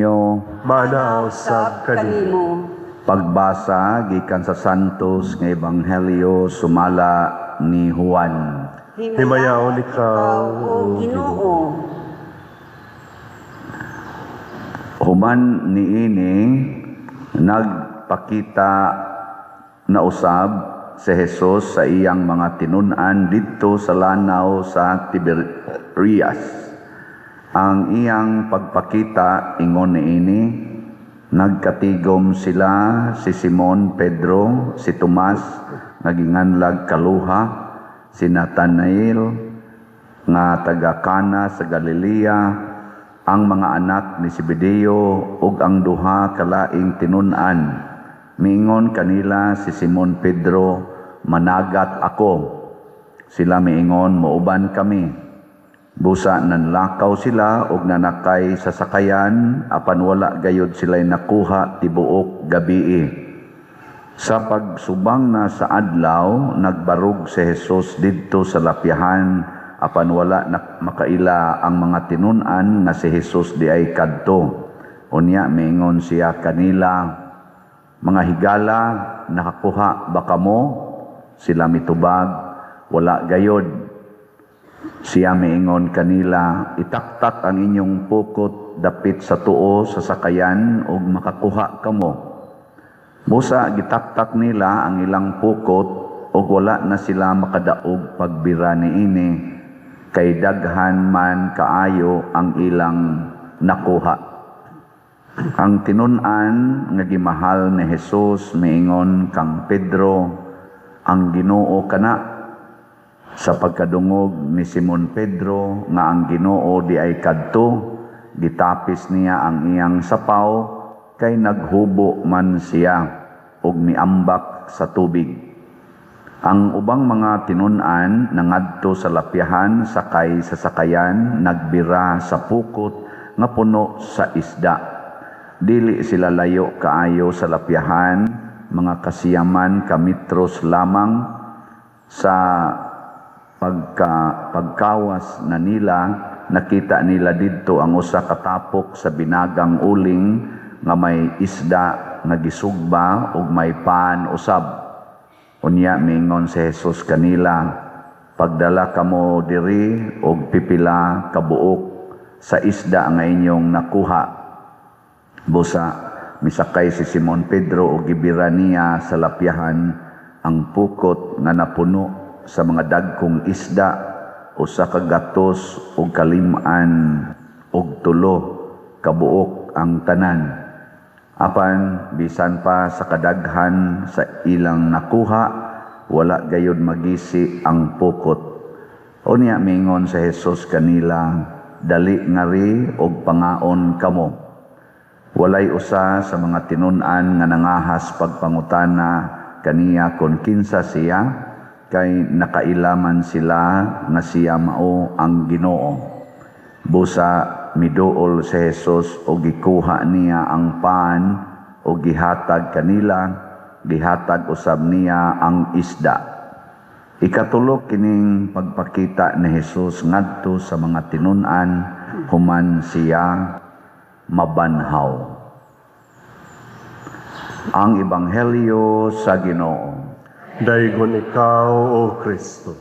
ninyo. Manausab kanimo. Pagbasa gikan sa Santos nga Ebanghelyo sumala ni Juan. Himayaon ikaw, o Ginoo. Human niini nagpakita na usab si Jesus sa iyang mga tinun-an didto sa lanaw sa Tiberias. Ang iyang pagpakita ingon niini, nagkatigom sila si Simon Pedro, si Tomas nga ginganlag Kaluha, si Nathanael nga taga Cana sa Galilea, ang mga anak ni Zebedeo ug ang duha kalaing tinun-an. Miingon kanila si Simon Pedro, "Managat ako." Sila miingon, "Muuban kami." Busa nanlakaw sila og nanakay sa sakayan, apan wala gayud sila'y nakuha tibuok gabii. Sa pagsubang na sa adlaw, nagbarug si Jesus didto sa lapyahan, apan wala na makaila ang mga tinun-an nga si Jesus di ay kadto. Unya miingon siya kanila, "Mga higala, nakakuha ba kamo?" Sila mitubag, "Wala gayod." Siya miingon kanila, "Itaktak ang inyong pukot dapit sa tuo sa sakayan ug makakuha kamo." Busa gitaktak nila ang ilang pukot ug wala na sila makadaog pagbira niini, kay daghan man kaayo ang ilang nakuha. Ang tinun-an nga gimahal ni Jesus miingon kang Pedro, "Ang Ginoo kana." Sa pagkadungog ni Simon Pedro nga ang Ginoo di ay kadto, gitapis niya ang iyang sapaw kay naghubo man siya ug miambak sa tubig. Ang ubang mga tinun-an nangadto sa lapyahan sakay sa sakayan, nagbira sa pukot nga puno sa isda. Dili sila layo kaayo sa lapyahan, mga kasiyaman kamitros lamang. Sa pagkawas na nila, nakita nila didto ang usa ka tapok sa binagang uling nga may isda nga gisugba ug may pan usab. Unya miingon si Jesus kanila, "Pagdala kamo diri og pipila ka buok sa isda nga inyong nakuha." Busa misakay si Simon Pedro ug gibira niya sa lapyahan ang pukot nga napuno sa mga dagkong isda, usa ka gatos ug kalim-an ug 3 kabuok ang tanan. Apan bisan pa sa kadaghan sa ilang nakuha, wala gayud magisi ang pukot. Unya miingon sa Jesus kanila, "Dali ngari og pangaon kamo." Walay usa sa mga tinun-an nga nangahas pagpangutana kaniya kon kinsa siya, kay nakailaman sila nga siya mao ang Ginoo. Busa miduol si Jesus o gikuha niya ang pan o gihatag kanila, gihatag usab niya ang isda. Ikatulo kining pagpakita ni Jesus ngadto sa mga tinun-an human siya mabanhaw. Ang Ebanghelyo sa Ginoo. Daygon ikaw, O Kristo.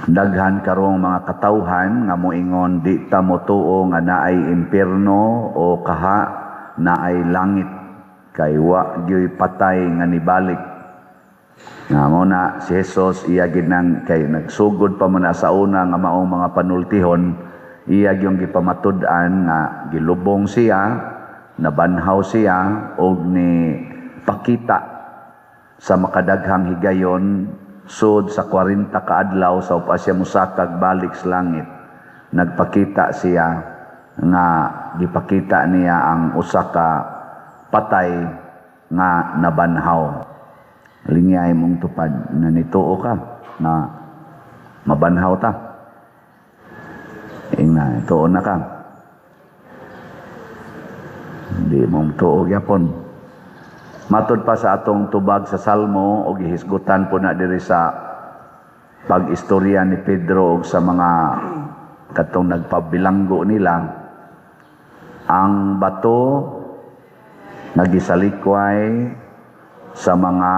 Daghan karong mga katawhan nga moingon di ta motuo nga naay impierno o kaha naay langit, kay wa gyoy patay nga nibalik. Nga mo na si Jesus iya ginang kay nagsugod pa man sa una nga maong mga panultihon, iya yung gipamatud-an nga gilubong siya, nabanhaw siya og ni pakita sa makadaghang higayon sud sa 40 ka adlaw sa upa siya musakag balik sa langit. Nagpakita siya nga gipakita niya ang usa ka patay nga nabanhaw. Lingay mong tupad na nituo ka na mabanhaw ta. Ingna, tuon na ka. Hindi mong tuo gyapon. Matod pa sa atong tubag sa Salmo o gihisgutan po na diri sa pag-istorya ni Pedro ug sa mga katong nagpabilanggo nila, ang bato nagisalikway sa mga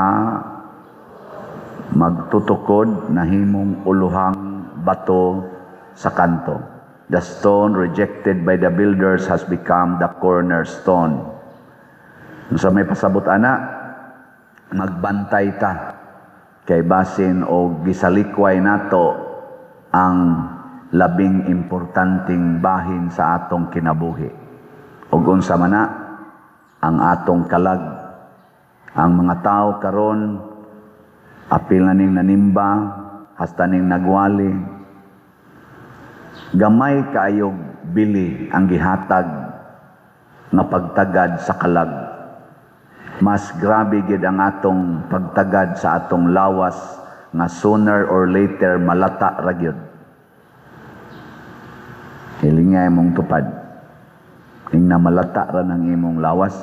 magtutukod na himong uluhang bato sa kanto. The stone rejected by the builders has become the cornerstone. Sa may pasabot ana, magbantay ta kay basin o gisalikway nato ang labing importanteng bahin sa atong kinabuhi. Ug unsa man na ang atong kalag. Ang mga tao karon apil na ning nanimba, hasta ning nagwali. Gamay kaayog bili ang gihatag nga pagtagad sa kalag. Mas grabe gid ang atong pagtagad sa atong lawas nga sooner or later malata ra gyud. Hilingay mong tupad. Ing na malata ra ng imong lawas.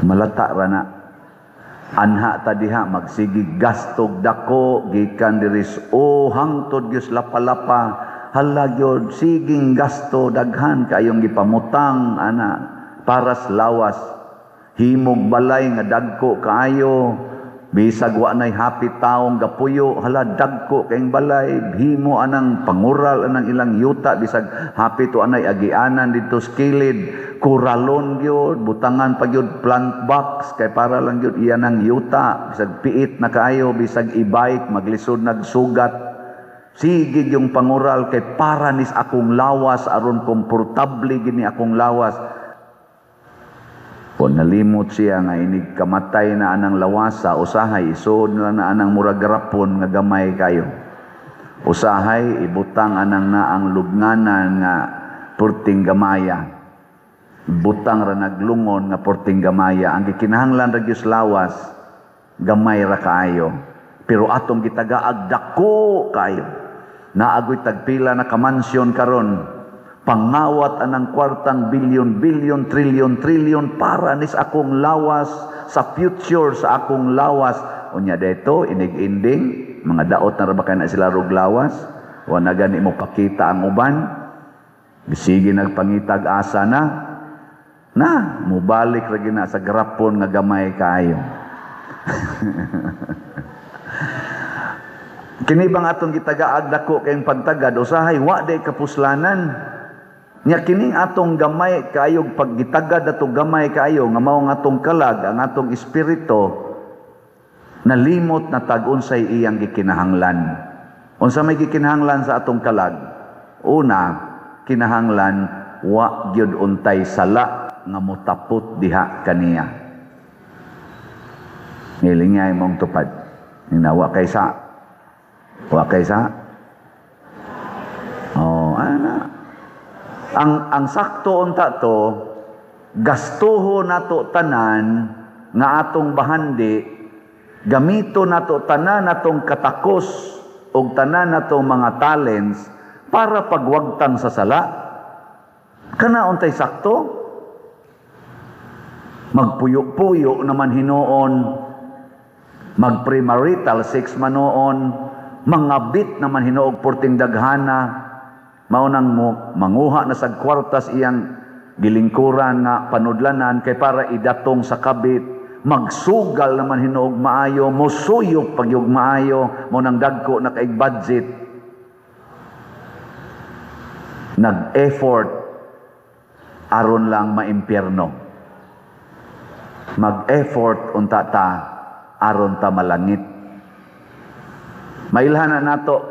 Malata ra na. Anha ta diha magsigig gastog dako gikan diris hangtod gyud lapalapa. Hala gyud siging gasto daghan kayong gipamutang ana para sa lawas. Himog balay nga dagko kaayo, bisag wa nay hapit taong gapuyo, hala dagko kayong balay, himo anang pangural anang ilang yuta, bisag hapit o anay agianan dito sa kilid, kuralon gyud, butangan pa gyud plant box, kay para lang gyud iyan ang yuta, bisag piit na kaayo, bisag e-bike, maglisod nagsugat, sige yung pangural kay para nis akong lawas, aron komportable gini akong lawas. Kung nalimot siya nga inig kamatay na anang lawasa, usahay, isuod na anang muragarapon nga gamay kayo. Usahay, ibutang anang na ang lubnganan nga purting gamaya. Butang ra naglungon nga purting gamaya. Ang gikinahanglan ra gyud lawas, gamay ra kaayo. Pero atong gitagaag dako kayo. Naagoy tagpila na kamansyon karon. Pangawat anang kwartang bilyon, trilyon para nis akong lawas sa future sa akong lawas. Unya dito inig-inding mga daot na ra na sila rog lawas. Wa na gani mo pakita ang uban. Bisigi nagpangitag asa na mubalik ra gina sa garapon nga gamay kaayo. Kini bang atong gitagaag dako kayong pagtagad usahay wa day kapuslanan. Nya kining atong gamay kaayog paggitagad ato gamay kaayo nga mao nga atong kalag ang atong espiritu nalimot na tag-unsay iyang gikinahanglan. Unsa may gikinahanglan sa atong kalag? Una, kinahanglan wa gyud untay sala nga motapot diha kaniya. Ngilingay mong tupad. Wa kaysa. Ana. Ang sakto unta to, gastuho nato tanan nga atong bahandi, gamito nato tanan natong katakos o tanan natong mga talents para pagwagtang sa sala. Kana untay sakto? Magpuyo-puyo naman hinoon, mag-premarital sex manoon, mangabit naman hinuog porting daghana, maunang mo manguha na sa kwartas iyang gilingkuran nga panudlanan kay para idatong sa kabit, magsugal naman hinuog maayo, musuyok pagyog maayo, mo nang dagko na kay budget, nag-effort aron lang maimpyerno, mag-effort unta ta aron ta malangit. Mailhanan nato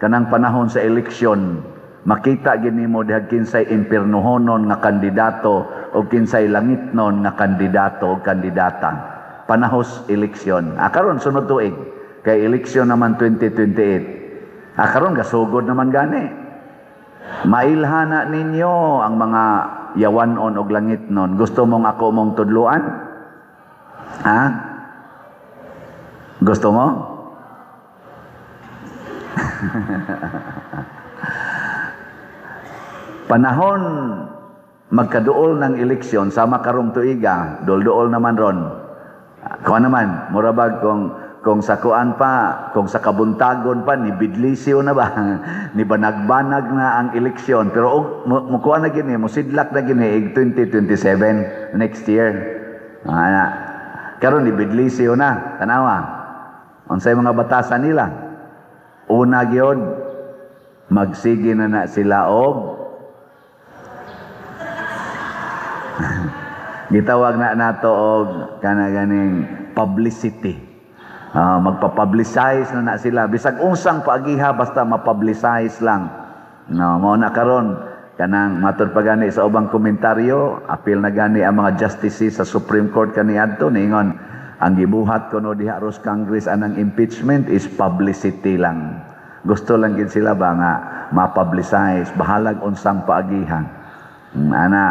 kanang panahon sa eleksyon, makita gini mo dihag kinsay impiernohonon nga kandidato o kinsay langitnon nga kandidato o kandidata. Panahos eleksyon. Karon sunod tuig kay eleksyon naman 2028. Karon gasugod naman gani. Mailhana ninyo ang mga yawanon og langitnon. Gusto mong ako mong tudluan? Gusto mo? Panahon magkaduol ng eleksyon sama karong tuiga, dol-duol naman ron. Kuha naman, murabag kung sa kuan pa, kung sa kabuntagon pa, ni bidlisyo na ba? Ni banag-banag na ang eleksyon. Pero mukuha na gini, musidlak na gini, 2027, next year. Karon ni bidlisyo na, tanawa. Unsay mga batasan nila? Una gyud, magsige na sila og gitawag na nato og kana ganing publicity. Magpa-publicize na sila bisag unsang paagiha basta ma-publicize lang. No, mao na karon kanang matud pa gani sa ubang komentaryo, apil na gani ang mga justices sa Supreme Court kaniadto ningon ang gibuhat kuno diha ros Congress anang impeachment is publicity lang. Gusto lang gid sila ba nga ma-publicize bahalag unsang paagihan. Ana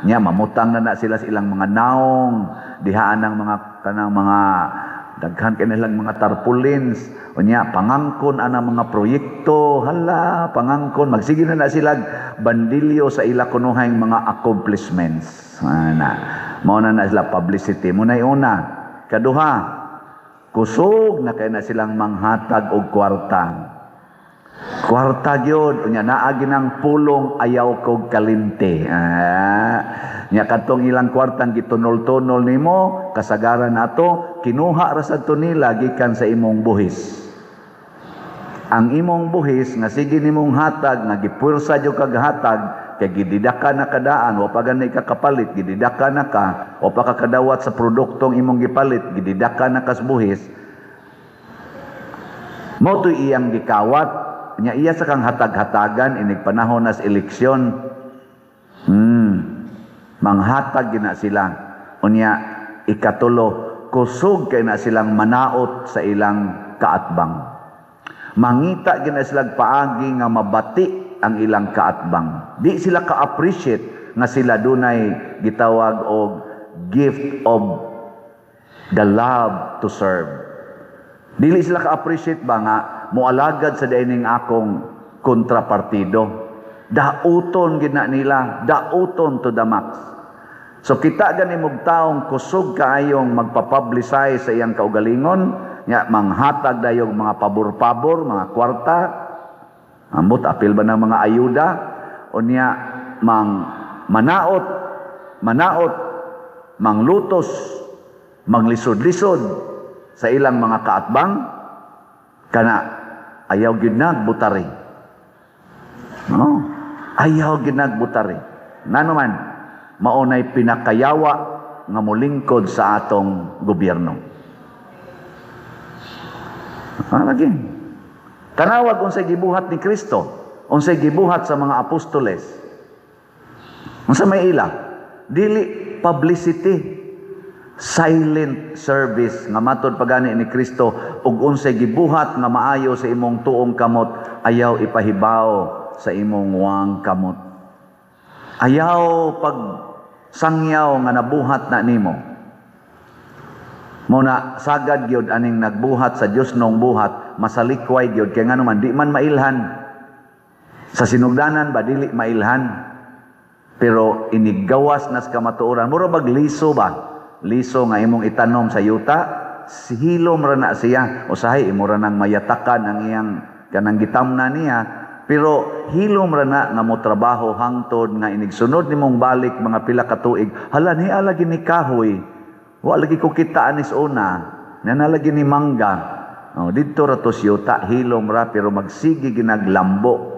nya mamutang na sila sa ilang mga naong dihaan ng mga kanang mga daghan kanilang mga tarpaulins unya pangangkon ana mga proyekto hala pangangkon magsige na sila bandilyo sa ila kunuhang mga accomplishments ana mao na sila publicity mo na una kaduha kusog na kay na silang manghatag og kwarta gyud unya naa ginang pulong ayaw kog kalimte nya kadtong ilang kwartang gitunol-tunol nimo kasagaran ato kinuha ra sad to nila gikan sa imong buhis ang imong buhis nga sige nimong hatag nga gipursa jud kag hatag kay gididaka na kadaan wa pa gani ka kapalit gididaka na ka o pa ka kadawat sa produktong imong gipalit gididaka na kas buhis mo to iyang gikawat nya iya sa kang hatag-hatagan inig panahon nas eleksyon manghatag gina sila unya ikatulo kusog kay na silang manaot sa ilang kaatbang mangita gina silang paagi nga mabati ang ilang kaatbang di sila ka-appreciate nga sila dunay gitawag og gift of the love to serve dili sila ka-appreciate ba nga mualagad sa dining akong kontrapartido. Dauton gina nila, dauton to the max. So kita gani mog taong kusog kaayong magpa-publicize sa iyang kaugalingon, nya manghatag dayong mga pabor-pabor, mga kwarta. Ambot apil ba ng mga ayuda unya manaot, manglutos, manglisod-lisod sa ilang mga kaatbang kana ayaw ginag butari. No? Ayaw ginag butari. Nanuman, maunay pinakayawa nga molingkod sa atong gobyerno. Lagi. Tanawag unsay gibuhat ni Kristo, unsay gibuhat sa mga apostoles. Unsa may ila? Dili publicity. Silent service nga matod pagani ni Kristo ug unsay gibuhat nga maayo sa imong tuong kamot ayaw ipahibaw sa imong wang kamot ayaw pag sangyaw nga nabuhat na nimo muna sagad gyud aning nagbuhat sa Dios nung buhat masalikway gyud kay nganuman di man mailhan sa sinugdanan ba dili mailhan pero inigawas nas kamatuoran mura bag liso ba liso nga imong itanom sa yuta, hilom ra na siya. Usahay imo ra nang mayatakan ang iyang kanang gitamna niya, pero hilom ra na nga mo trabaho hangtod nga inigsunod nimong balik mga pila ka tuig. Hala ni alagi ni kahoy. Wa lagi ko kita anis una. Nanalagi ni mangga. Didto ra to yuta, hilom ra pero magsigi ginaglambo.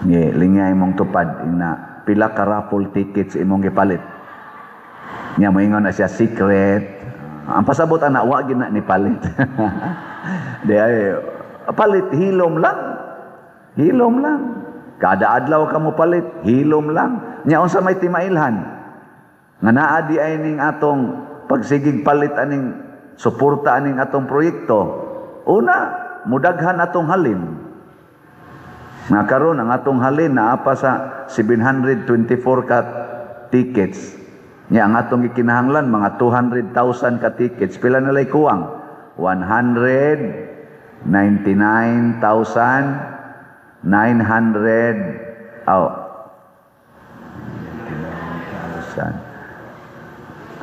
Lingay mong tupad ina pila ka raffle tickets imong gipalit. Nya moingon na siya secret. Ang pasabot ana wa gid na ni palit. Di ay palit hilom lang. Hilom lang. Kada adlaw ka mo palit, hilom lang. Nya unsa may timailhan? Nga naa di ay ning atong pagsigig palit aning suporta aning atong proyekto. Una, mudaghan atong halin. Nga karon ang atong halin naa pa sa 724 ka tickets. Nya ang atong gikinahanglan mga 200,000 ka tickets. Pila na lay kuwang? 199,900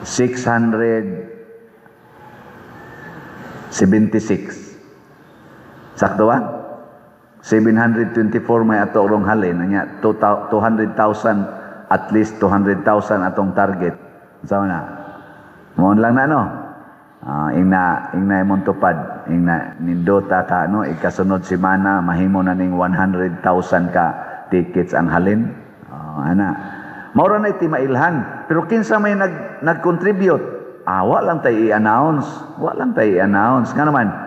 600 76. Sakto ba? 724 may ato rong halin. Anya, 200,000, at least 200,000 atong target. Sama na. Mohon lang na, no? Ingna imong tupad. Ingna, nindota ka, no? Ikasunod simana, mahimo na ning 100,000 ka tickets ang halin. Ana. Maura na iti mailhan. Pero kinsa may nag-contribute? Wa lang tayo i-announce. Nga naman,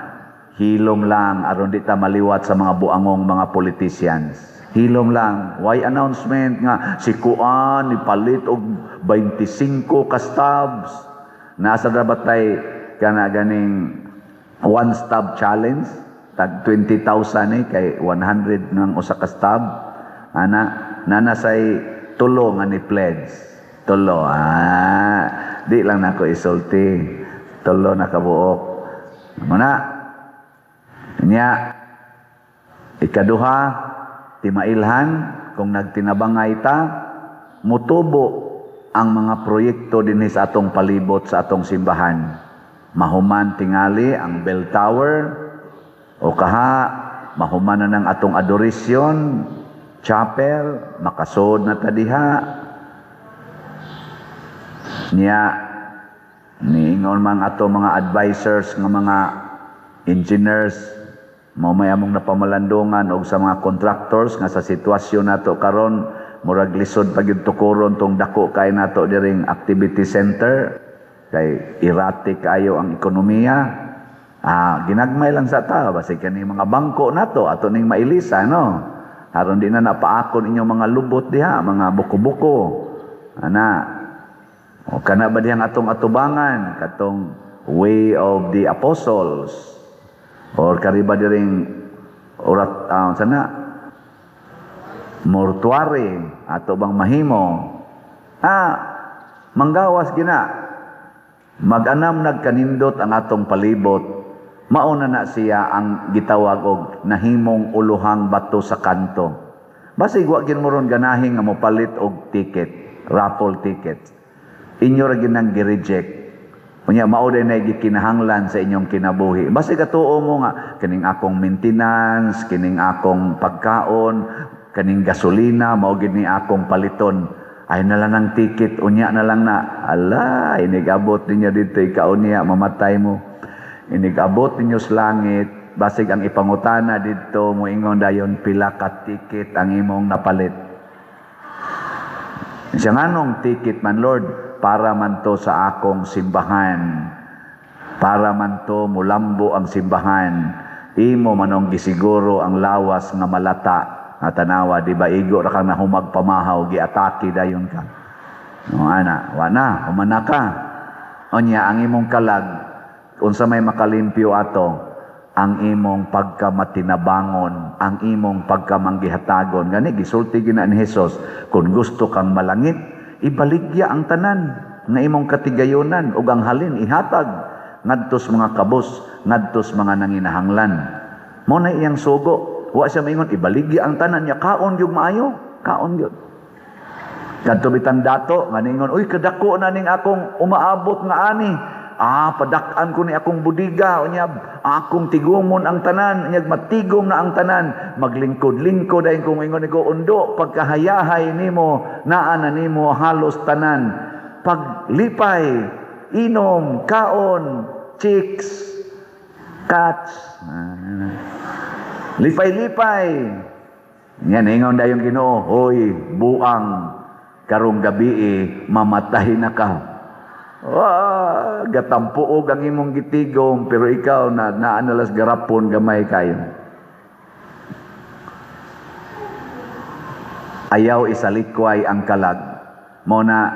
hilom lang aron di ta maliwat sa mga buangong mga politicians. Hilom lang. Why announcement nga si Kuan ipalit og 25 ka stabs. Nasa dapat tay kana ganing one stab challenge tag 20,000 kay 100 nang usa ka stab. Nana say tulo nga ni pledge. Tulo. Di lang nako isulti. Tulo na kabuok. Muna. Nya, ikaduha, timailhan, kung nagtinabangay ta, mutubo ang mga proyekto din sa atong palibot sa atong simbahan. Mahuman tingali ang bell tower, o kaha, mahuman na ng atong adoration, chapel, makasod na tadiha. Nya, niingon man atong mga advisors ng mga engineers, mamaya mong napamalandungan o sa mga contractors nga sa sitwasyon nato karon murag lisod pag yung tukuron tong dako kay nato diring activity center kay erratic kayo ang ekonomiya. Ginagmay lang sa ta basi kani mga bangko nato ato ning mailisa, no? Aron di na napaakon inyong mga lubot diha, mga buko-buko. O kana ba diyang atong atubangan katong way of the apostles? Or kariba diring urat sana mortuary ato bang mahimo manggawas gina maganam nagkanindot ang atong palibot mauna na siya ang gitawag og nahimong uluhang bato sa kanto. Basig wa gid mo ron ganahin nga mopalit og ticket, raffle ticket. Inyo ra ginang gi-reject. Kunya mauday na gikinahanglan sa inyong kinabuhi. Basta katuo mo nga kining akong maintenance, kining akong pagkaon, kining gasolina, mao gid ni akong paliton. Ay na lang ng ticket, unya na lang na. Ala, inigabot ninyo dito ikaw niya, mamatay mo. Inigabot ninyo sa langit, basig ang ipangutana dito mo ingon dayon pila ka ticket ang imong napalit. Siya nganong ticket man Lord? Para man to sa akong simbahan. Para man to mulambo ang simbahan. Imo manong gisiguro ang lawas nga malata. Nga tanawa, di ba igo ra kang nahumag pamahaw, giatake dayon ka. No, wana, humana ka. Onya, ang imong kalag, unsa may makalimpyo ato, ang imong pagkamatinabangon, ang imong pagkamanggihatagon. Gani, gisulti gina ni Jesus, kung gusto kang malangit, ibaligya ang tanan nga imong katigayonan ug ang halin ihatag ngadtos mga kabos, ngadtos mga nanginahanglan. Mo na iyang sugo, wa siya maingon ibaligya ang tanan niya kaon gyud maayo, kaon gyud. Kadto bitan dato nga ningon, uy kadako na ning akong umaabot nga ani. Padak-an ko ni akong budiga, unyab, akong tigumon ang tanan, unyag matigom na ang tanan, maglingkod-lingkod ay kung ingon ko undo, pagkahayahay nimo, naana nimo halos tanan, paglipay, inom, kaon, chicks, cats, lipay-lipay. Yan, ingon dayong Ginoo, hoy, buang, karong gabi mamatay na ka. Gatampuog ang imong gitigom pero ikaw naanalas garapon gamay kayo. Ayaw isalikway ang kalag. Muna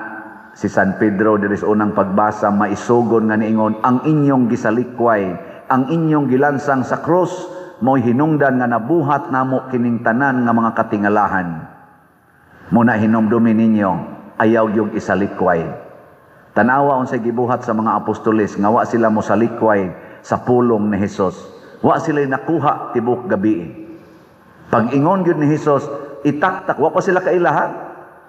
si San Pedro diri sa unang pagbasa maisugon nga niingon ang inyong gisalikway, ang inyong gilansang sa krus mo'y hinungdan nga nabuhat namo kining tanan nga mga katingalahan. Muna hinumdumi ninyo, ayaw yung isalikway. Tanawa unsay gibuhat sa mga apostoles nga wa sila mo salikway sa pulong ni Hesus. Wa sila nakuha tibok gabi. Pag ingon gyud ni Hesus, itaktak wa pa sila kailahan.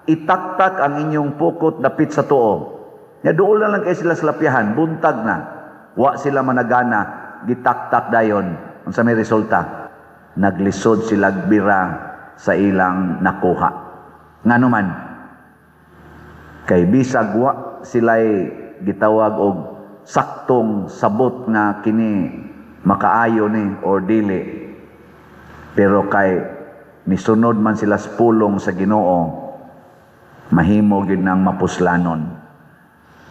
Itaktak ang inyong pukot dapit sa tuo. Nya duol na lang kay sila sa lapyahan, buntag na. Wa sila managana gitaktak dayon, unsa may resulta? Naglisod sila bira sa ilang nakuha. Ngano man? Kay bisag wa sila'y gitawag og saktong sabot nga kini makaayo ni or dili. Pero kay misunod man sila sa pulong sa Ginoo, mahimo gyud nang mapuslanon.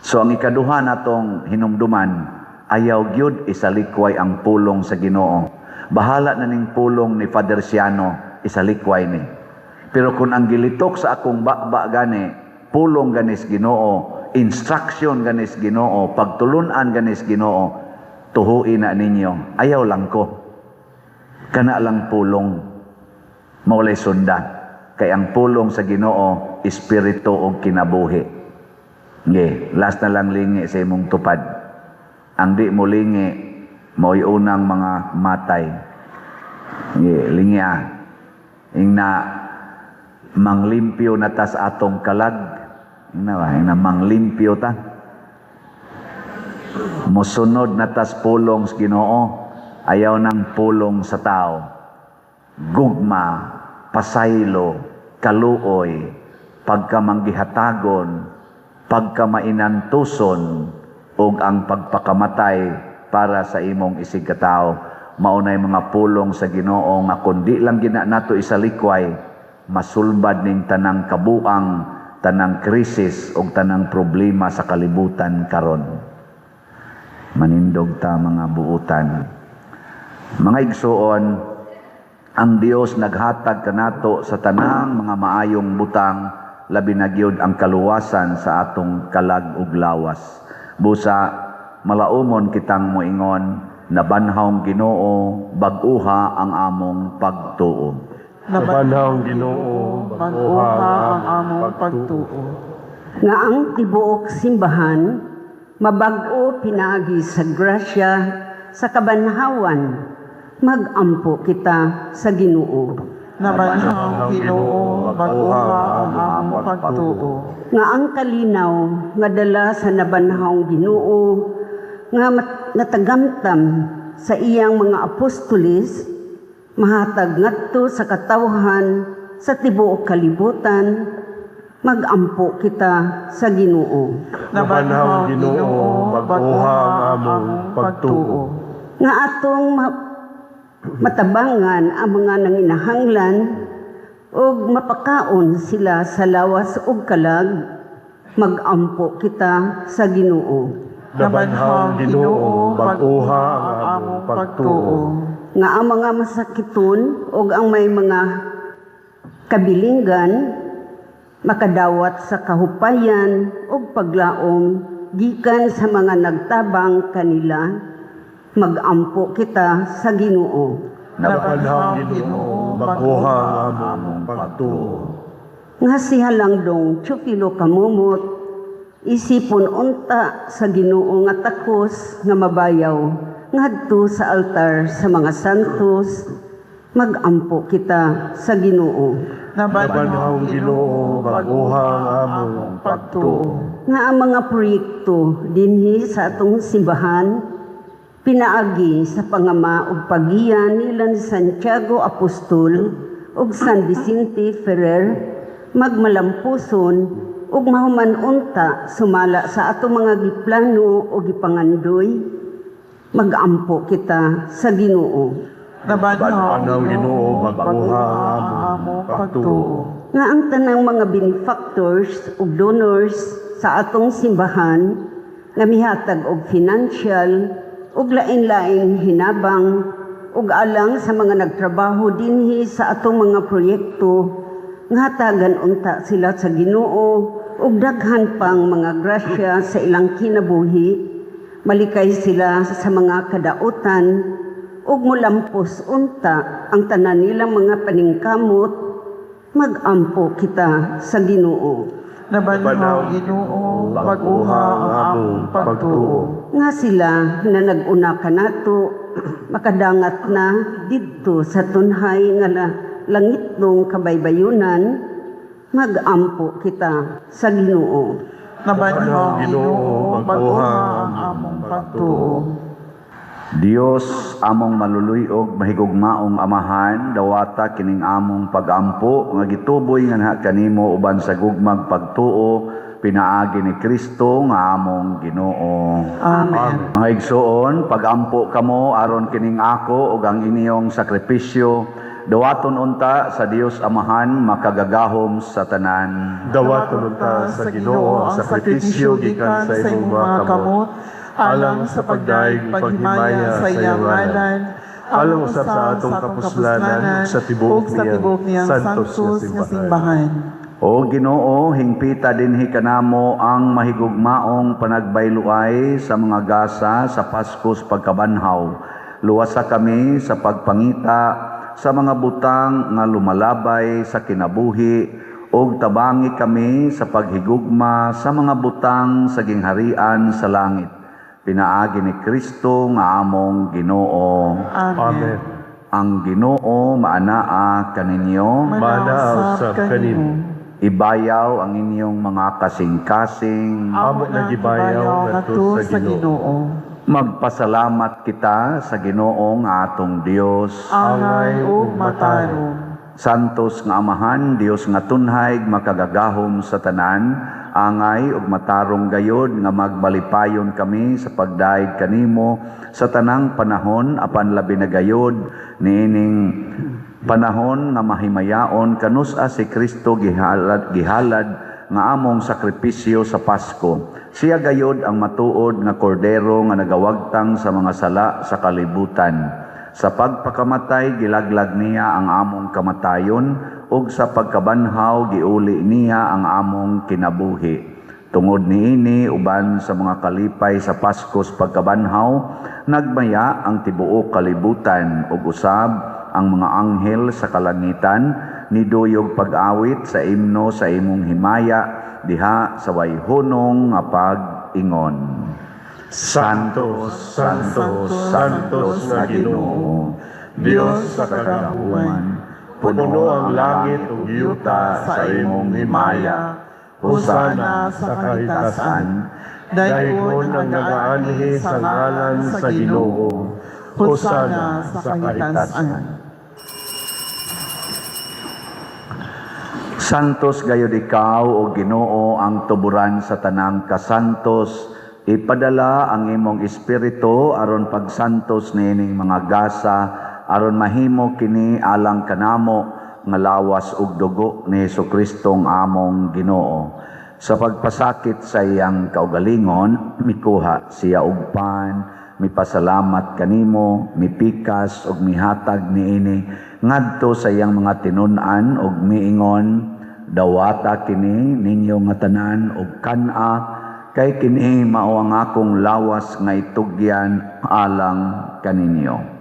So ang ikaduha natong hinumduman, ayaw gyud isalikway ang pulong sa Ginoo. Bahala na ning pulong ni Father Siano, isalikway ni. Pero kung ang gilitok sa akong bakba gani, pulong ganis Ginoo, instruction ganis Ginoo, pagtulunan ganis Ginoo, tuhuin na ninyo. Ayaw lang ko. Kana lang pulong. Maulay sunda. Kay ang pulong sa Ginoo, espiritu o kinabuhi. Last na lang lingi sa imong tupad. Ang di mo lingi, mo'y unang mga matay. Lingi Ingna manglimpyo na tas atong kalag. Ingna manglimpyo ta. Musunod na tas pulong sa Ginoo, ayaw ng pulong sa tao. Gugma, pasaylo, kaluoy, pagkamanggihatagon, pagkamainantuson, ug ang pagpakamatay para sa imong isigkatao. Maunay mga pulong sa Ginoo nga kundi lang gina nato isalikway, masulbad ning tanang kabuang, tanang krisis ug tanang problema sa kalibutan karon. Manindog ta mga buutan. Mga igsuon, ang Dios naghatag kanato sa tanang mga maayong butang, labi na gyud ang kaluwasan sa atong kalag ug lawas. Busa malaumon kitang moingon, nabanhawng Ginoo, bag-uha ang among pagtuo. Nabanhawng Ginoo, bag-uha ang among pagtuo. Nga ang tibuok simbahan, mabag-o pinaagi sa grasya, sa kabanhawan, magampo kita sa Ginoo. Nabanhawng Ginoo, bag-uha ang among pagtuo. Nga ang kalinaw, nga dala sa nabanhawng Ginoo, nga natagamtam sa iyang mga apostolis, mahatag ngadto sa katawhan sa tibuok kalibutan, magampo kita sa Ginoo. Nabanhawng Ginoo, bag-uha ang among pagtuo. Nga atong matabangan ang mga nanginahanglan ug mapakaon sila sa lawas ug kalag, magampo kita sa Ginoo. Nabanhawng Ginoo, bag-uha ang among pagtuo. Nga ang mga masakiton ug ang may mga kabilinggan makadawat sa kahupayan ug paglaom gikan sa mga nagtabang kanila, magampo kita sa Ginoo. Nabanhawng Ginoo, bag-uha ang among pagtuo. Nga si Halangdong Chupilo Kamumot, isipon unta sa Ginoo nga takos nga mabayaw, ngadto sa altar sa mga santos, magampo kita sa Ginoo. Nabanhawng Ginoo, bag-uha ang among pagtuo. Nga ang mga proyekto dinhi sa atong simbahan, pinaagi sa pangama ug pagiyan nila ni Santiago Apostol ug San Vicente Ferrer, magmalampuson ug mahuman unta sumala sa ato mga giplano o gipangandoy, magampo kita sa Ginoo. Nabanhawng Ginoo, bag-uha ang among pagtuo. Nga ang tanang mga benefactors ug donors sa atong simbahan nga mihatag og financial ug lain-laing hinabang ug alang sa mga nagtrabaho dinhi sa atong mga proyekto, nga hatagan unta sila sa Ginoo ug daghan pang mga grasya sa ilang kinabuhi, malikay sila sa mga kadautan ug mulampos unta ang tanan nilang mga paningkamot, magampo kita sa Ginoo. Nabanhawng Ginoo, bag-uha ang among pagtuo. Nga sila na nag-una kanato, makadangat na didto sa tunhay nga langitnong kabaybayunan, magampo kita sa Ginoo. Nabanhawng Ginoo, bag-uha ang among pagtuo. Dios among maluluyog mahigugmaong amahan, dawata kining among pagampo nga gituboy nga naha kanimo uban sa gugmag pagtuo pinaagi ni Kristo nga among Ginoo. Amen. Mga igsoon, pagampo kamo aron kining ako ug ang inyong sakripisyo, dawaton unta sa Dios Amahan makagagahom sa tanan. Dawaton unta sa Ginoo ang sakripisyo gikan sa imong mga kamot, alang sa pagdaig paghimaya sa iyang ngalan, alang usab sa atong kapuslanan sa tibuok niyang santos nga simbahan. O Ginoo, hingpita dinhi kanamo ang mahigugmaong panagbayluay sa mga gasa sa Paskos pagkabanhaw. Luwasa kami sa pagpangita sa mga butang nga lumalabay sa kinabuhi ug tabangi kami sa paghigugma sa mga butang sa gingharian sa langit. Pinaagi ni Kristo nga among Ginoo. Amen. Ang Ginoo maanaa kaninyo. Manaaw sa kanimo. Ibayaw ang inyong mga kasing-kasing. Amo na gibayaw ngadto sa Ginoo. Magpasalamat kita sa Ginoo nga atong Dios. Angay ug matarong. Santos nga Amahan, Dios nga tunhay makagagahom sa tanan, angay ug matarong gayod nga magbalipayon kami sa pagdaig kanimo sa tanang panahon apan labi na gayod niining panahon nga mahimayaon kanusa si Kristo gihalad nga among sakripisyo sa Pasko. Siya gayod ang matuod nga kordero nga nagawagtang sa mga sala sa kalibutan. Sa pagpakamatay gilaglag niya ang among kamatayon ug sa pagkabanhaw giuli niya ang among kinabuhi. Tungod niini uban sa mga kalipay sa Paskos pagkabanhaw nagmaya ang tibuok kalibutan ug usab ang mga anghel sa kalangitan niduyog pag-awit sa imno sa imong himaya diha sa wayhunong nga pag-ingon. Santos, Santos, Santos nga Ginoo, Dios sa kagahuan, puno ang langit ug yuta sa imong himaya. Hosana sa kahitasan, Dayon ang nagaanhi sa ngalan sa Ginoo. Hosana sa kahitasan. Santos gayud ikaw o Ginoo ang tuburan sa tanang kasantos. Ipadala ang imong espiritu aron pagsantos niining mga gasa aron mahimo kini alang kanamo nga lawas ug dugo ni Hesukristo ang among Ginoo. Sa pagpasakit sa iyang kaugalingon, mikuha siya og pan, mipasalamat kanimo, mipikas ug mihatag niini ngadto sa iyang mga tinun-an ug miingon, dawata kini ninyo nga tanan ug kan-a kay kini mao ang akong lawas nga itugyan alang kaninyo.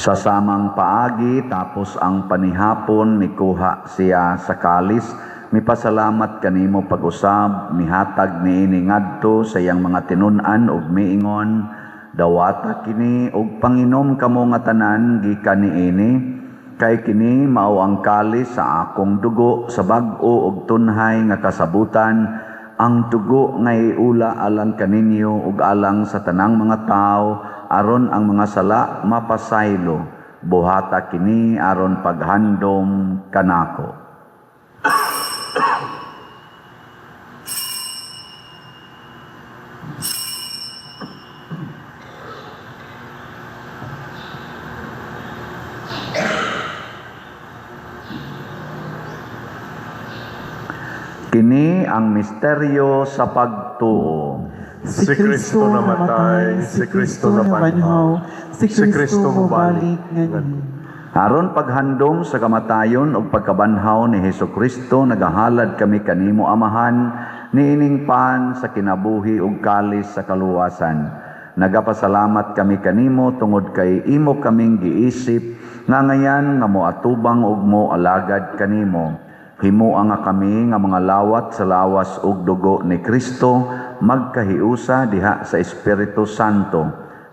Sa samang paagi tapos ang panihapon mikuha siya sa kalis. Mipasalamat kanimo pag-usab, mihatag niini ngadto sa iyang mga tinun-an ug miingon, dawata kini ug panginom kamo nga tanan gikan niini, kay kini mao ang kalis sa akong dugo sa bag-o ug tunhay nga kasabutan, ang dugo nga iula alang kaninyo ug alang sa tanang mga tao aron ang mga sala mapasaylo. Buhata kini aron paghandom kanako. Kini ang misteryo sa pagtuo. Si Kristo namatay, si Kristo nabanhaw, si Kristo mubalik ngayon. Aron paghandom sa kamatayon ug pagkabanhaw ni Hesukristo, nagahalad kami kanimo Amahan, niining pan sa kinabuhi ug kalis sa kaluwasan. Nagapasalamat kami kanimo tungod kay imo kaming giisip nga ngayan nga moatubang ug moalagad kanimo. Himuang nga kami nga mga lawat sa lawas ug dugo ni Kristo magkahiusa diha sa Espiritu Santo.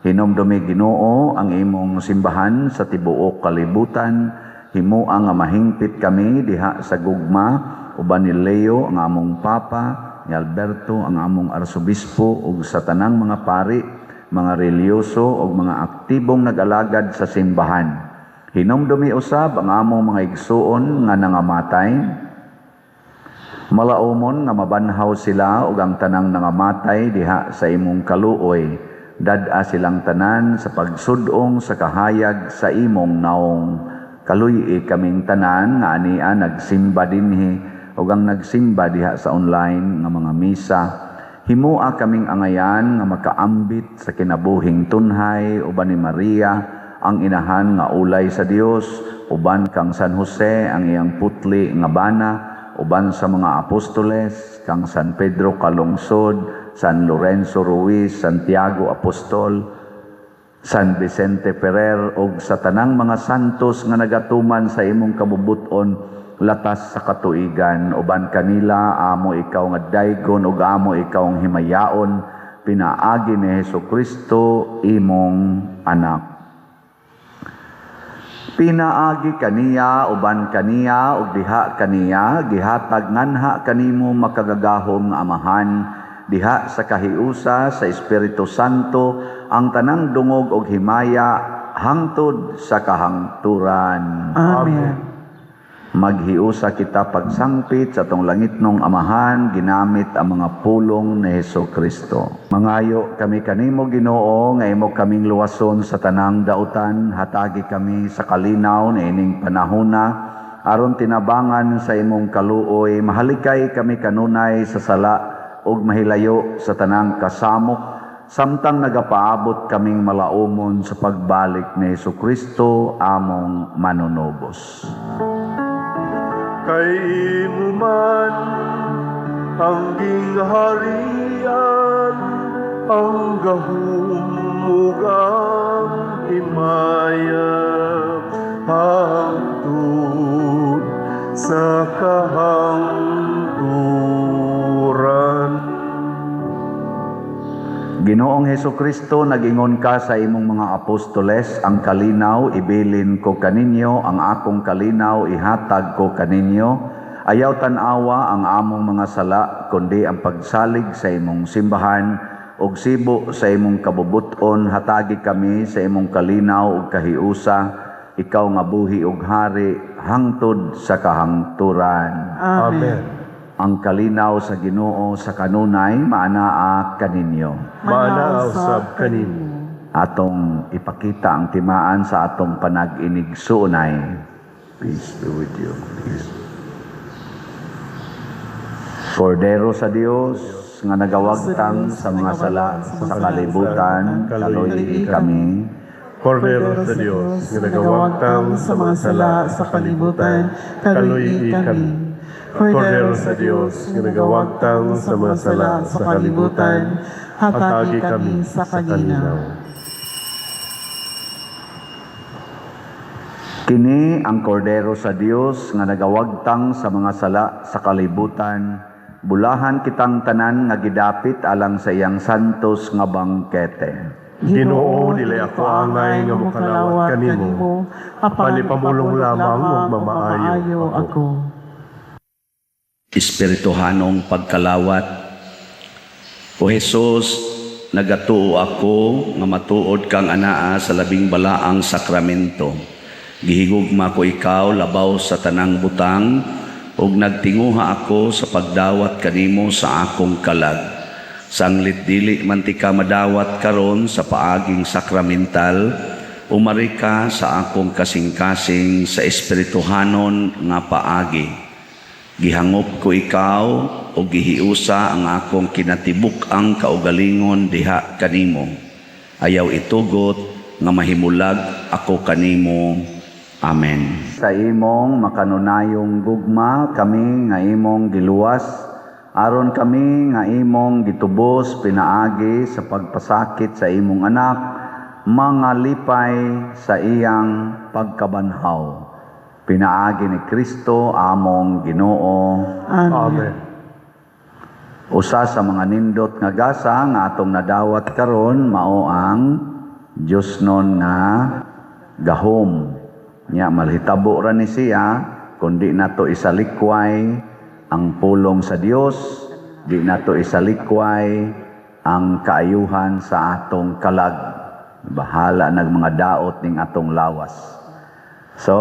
Hinomdumi Ginoo ang imong simbahan sa tibuok kalibutan, himuang nga mahingpit kami diha sa gugma uban ni Leo ang among papa, ni Alberto ang among arsobispo ug sa tanang mga pari, mga reliyoso ug mga aktibong nag-alagad sa simbahan. Hinomdumi usab ang among mga igsuon nga nangamatay. Malaumon nga mabanhaw sila ug ang tanang nangamatay diha sa imong kaluoy. Dad-a silang tanan sa pagsudong sa kahayag sa imong naong. Kaluy kaming tanan nga ania nagsimba dinhi ug ang nagsimba diha sa online nga mga misa. Himua kaming angayan nga makaambit sa kinabuhing tunhay uban ni Maria ang inahan nga ulay sa Dios, uban kang San Jose ang iyang putli nga bana, uban sa mga apostoles kang San Pedro Calungsod, San Lorenzo Ruiz, Santiago Apostol, San Vicente Ferrer ug sa tanang mga santos nga nagatuman sa imong kabubuton latas sa katuigan. Uban kanila amo ikaw nga daygon ug amo ikaw ang himayaon, pinaagi ni Hesukristo imong anak. Pinaagi kaniya uban kaniya ug diha kaniya gihatag nganha kanimo makagagahom nga amahan, diha sa kahiusa sa Espiritu Santo ang tanang dungog ug himaya hangtod sa kahangturan. Amen. Maghiusa kita pagsangpit sa tong langitnong amahan ginamit ang mga pulong ni Hesukristo. Mangayo kami kanimo Ginoo nga imo kaming luwason sa tanang dautan, hatagi kami sa kalinaw na ining panahona aron tinabangan sa imong kaluoy, mahalikay kami kanunay sa sala ug mahilayo sa tanang kasamok, samtang nagapaabot kaming malaumon sa pagbalik ni Hesukristo among manunubos. Kay imo man ang gingharian, ang gahumog ang himaya, hangtod sa kahangturan. Ginoong Hesukristo, nagingon ka sa imong mga apostoles, ang kalinaw ibilin ko kaninyo, ang akong kalinaw ihatag ko kaninyo. Ayaw tanawa ang among mga sala, kundi ang pagsalig sa imong simbahan, ug sibo sa imong kabubuton, hatagi kami sa imong kalinaw ug kahiusa, ikaw nga buhi ug hari, hangtod sa kahangturan. Amen. Ang kalinaw sa Ginoo sa kanunay maanaa kaninyo. Maanaa usab kanimo. Atong ipakita ang timaan sa atong panag-inigsuunay. Peace be with you. Peace. Kordero sa Dios nga nagawagtang sa mga sala sa kalibutan, kaluy kami. Kordero sa Dios, nga nagawagtang sa mga sala sa kalibutan, kaluy kami. Kordero sa Diyos, nga nagawagtang sa mga sala sa kalibutan, hatagi kami sa kalinaw. Kini ang kordero sa Dios nga nagawagtang sa mga sala sa kalibutan, bulahan kitang tanan nga gidapit alang sa iyang santos nga bangkete. Ginoo, dili ako angay nga mokalawat kanimo, palipamulong lamang ug mamaayo ako. Espirituhanong pagkalawat. O Jesus, nagatuo ako nga matuod kang anaa sa labing balaang sakramento. Gihigugma ko ikaw labaw sa tanang butang ug nagtinguha ako sa pagdawat kanimo sa akong kalag. Sanglit dili man ti ka madawat karon sa paaging sakramental, umari ka sa akong kasing-kasing sa espirituhanon nga paagi. Gihangop ko ikaw o gihiusa ang akong kinatibuk ang kaugalingon diha kanimo. Ayaw itugot nga mahimulag ako kanimo. Amen. Sa imong makanunayong gugma kami nga imong giluwas, aron kami nga imong gitubos pinaagi sa pagpasakit sa imong anak, mga lipay sa iyang pagkabanhaw. Pinaagi ni Kristo among Ginoo. Amen. Usa sa mga nindot nga gasa nga atong nadawat karon mao ang Diyos nun nga gahom. Nya malhitabo ra ni siya kundi nato isalikway ang pulong sa Dios, di nato isalikway ang kaayuhan sa atong kalag. Bahala nag mga daot ning atong lawas. So,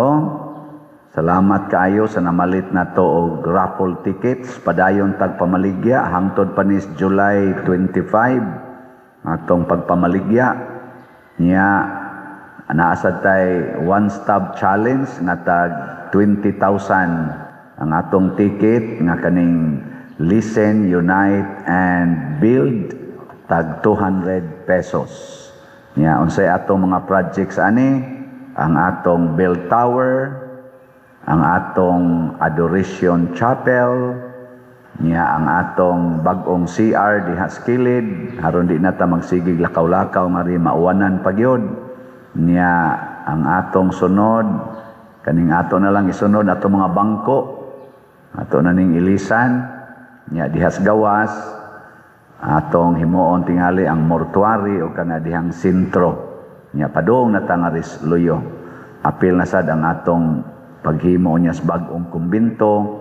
salamat kaayo sa namalit nato og raffle tickets padayon tag pamaligya hangtod pa ni July 25 atong pagpamaligya niya. Naasad tay one stop challenge nga tag 20,000 ang atong ticket nga kaning Listen, Unite and Build tag 200 pesos. Nya unsay atong mga projects ani? Ang atong bell tower, ang atong adoration chapel, nya ang atong bag-ong CR diha sa kilid aron di nata magsigig lakaw-lakaw mari mauwanan pagyod. Nya ang atong sunod kaning ato na lang isunod ato mga bangko ato na ning ilisan nya diha sa gawas atong himuon tingali ang mortuary o kana dihang sentro nya padung na tangaris luyo. Apil na sad ang atong paghimo niya sa bag-ong kumbinto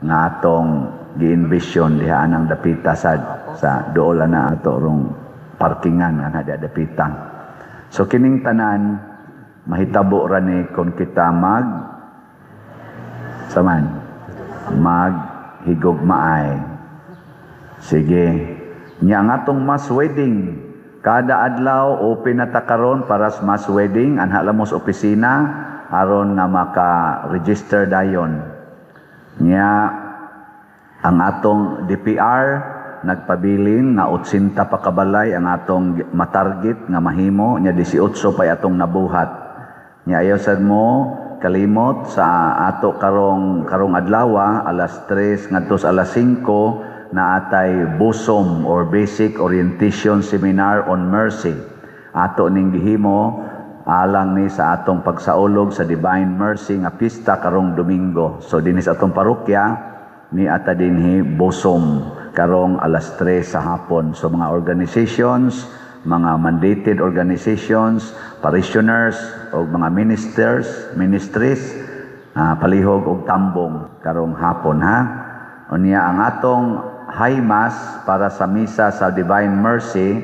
nga atong gi-envision diha anang dapita sad sa duola na ato rong parkingan nga dapita. So kining tanan mahitabo ra ni kon kita maghigugmaay. Sige. Nya ang atong mass wedding kada adlaw open na ta karon para sa mass wedding anha lamos opisina aron nga maka-register dayon. Nya ang atong DPR nagpabilin nga 80 pa kabalay ang atong matarget nga mahimo nya 18 pa atong nabuhat. Nya ayo sad mo kalimot sa ato karong adlaw alas 3 ngadto sa alas 5 na atay BOSOM or Basic Orientation Seminar on Mercy. Ato ning gihimo alang ni sa atong pagsaulog sa Divine Mercy nga pista karong Domingo. So dinhi sa atong parokya ni ata dinhi BOSOM karong alas 3 sa hapon. So mga organizations, mga mandated organizations, parishioners o mga ministries, palihog og tambong karong hapon ha. Unya ang atong high mass para sa misa sa Divine Mercy,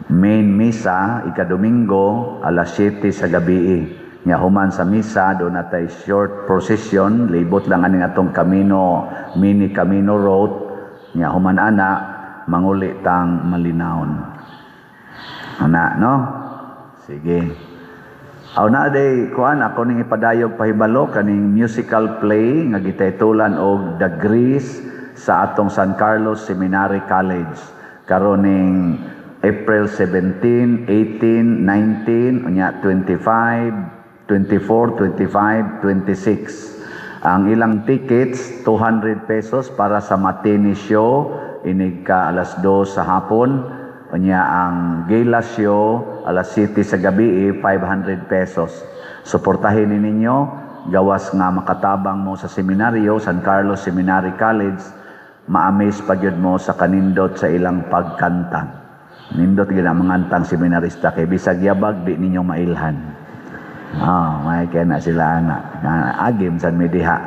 main misa ika-Domingo alas 7 sa gabi. Nya human sa misa do natay short procession, libot lang ani atong mini Camino Road. Nya human ana manguli tang malinawon. Ana no? Sige. Aw na day kuan ako ning ipadayog pahibalo kaning musical play nga gitaytulan og The Grease sa atong San Carlos Seminary College karon ning April 17, 18, 19, unya 25, 24, 25, 26. Ang ilang tickets, 200 pesos para sa matinee show, inig ka alas 2 sa hapon. Unya ang gala show, alas 7 sa gabi, 500 pesos. Suportahin ninyo, gawas nga makatabang mo sa seminaryo, San Carlos Seminary College, ma-amaze pagyud mo sa kanindot sa ilang pagkanta. Nindot gina mangantang seminarista kay bisag yabag di ninyo mailhan. May kaya na sila anak. Agim sa mediha.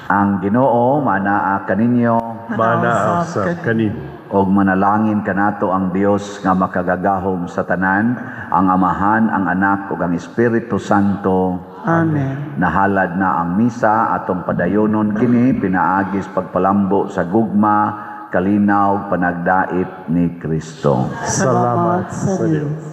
Ang Ginoo manaa kaninyo Manaa sa kanin. og manalangin kanato ang Dios nga makagagahom sa tanan, ang Amahan, ang Anak ug ang Espiritu Santo. Amen. Nahalad na ang misa atong padayonon kini pinaagis pagpalambo sa gugma, kalinaw, panagdait ni Kristo. Salamat sa Diyos.